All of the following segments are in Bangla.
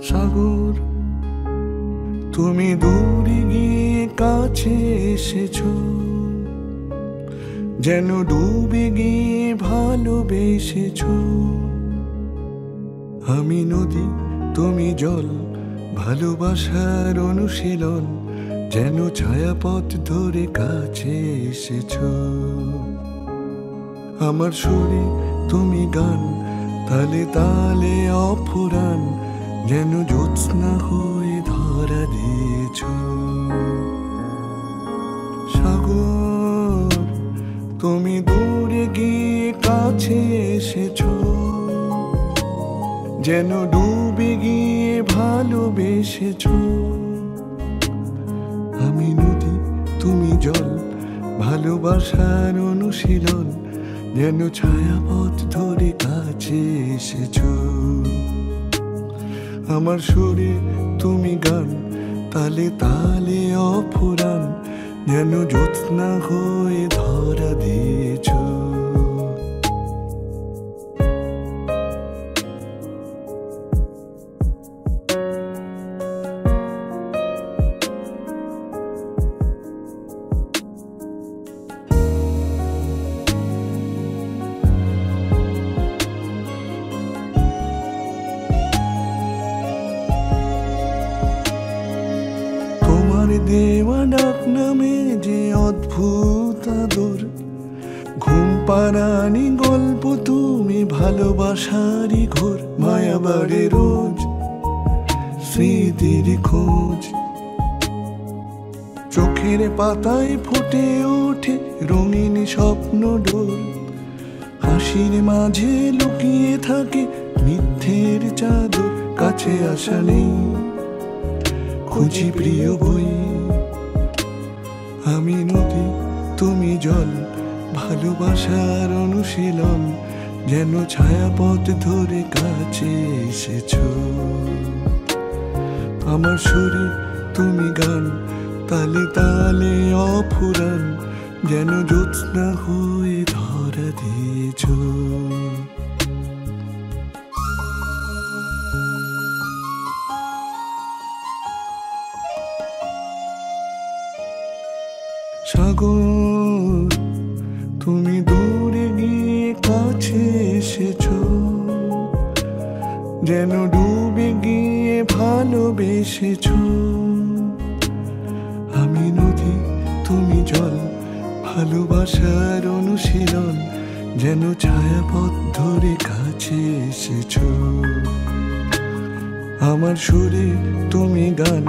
সাগর, তুমি দূরে গিয়ে কাছে এসেছো, যেন ডুবে গিয়ে ভালোবেসেছো। আমি নদী, তুমি জল, ভালোবাসার অনুশীলন, যেন ছায়াপথ ধরে কাছে এসেছো। আমার সুরে তুমি গান, তালে তালে অফুরান, যেন জ্যোৎস্না হয়ে ধরা দিয়েছ। সাগর, তুমি দূরে গিয়ে কাছে এসেছো, যেন ডুবে গিয়ে ভালোবেসেছো। আমি নদী, তুমি জল, ভালোবাসার অনুশীলন, যেন ছায়াপথ ধরে কাছে এসেছো। আমার সুরে তুমি গান, তালে তালে অফুরান, যেন জ্যোৎস্না হয়ে ধরা দিয়েছ। দেওয়া ডাক নামে যে অদ্ভুত আদর, ঘুম পাড়ানি গল্প তুমি ভালোবাসারই ঘোর। মায়া বাড়ে রোজ, স্মৃতির খোঁজ, চোখের পাতায় ফুটে ওঠে রঙিন স্বপ্ন ডোর। হাসির মাঝে লুকিয়ে থাকে মিথ্যের চাদর। কাছে আসা নেই, খুঁজি প্রিয় বই। আমি নদী, তুমি জল, ভালোবাসার অনুশীলন, যেন ছায়াপথ ধরে কাছে এসেছো। আমার সুরে তুমি গান, তালে তালে অফুরান, যেন জ্যোৎস্না হয়ে ধরা দিয়েছ। সাগর, তুমি দূরে গিয়ে কাছে এসেছো, যেন ডুবে গিয়ে ভালোবেসেছো। আমি নদী, তুমি জল, ভালোবাসার অনুশীলন, যেন ছায়াপথ ধরে কাছে এসেছো। আমার সুরে তুমি গান,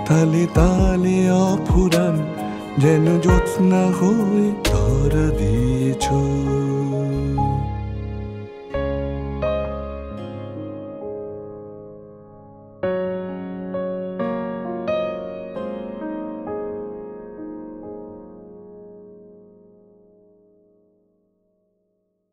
তালে তালে অফুরান, যেন জ্যোৎস্না হয়ে ধরা দিয়েছ।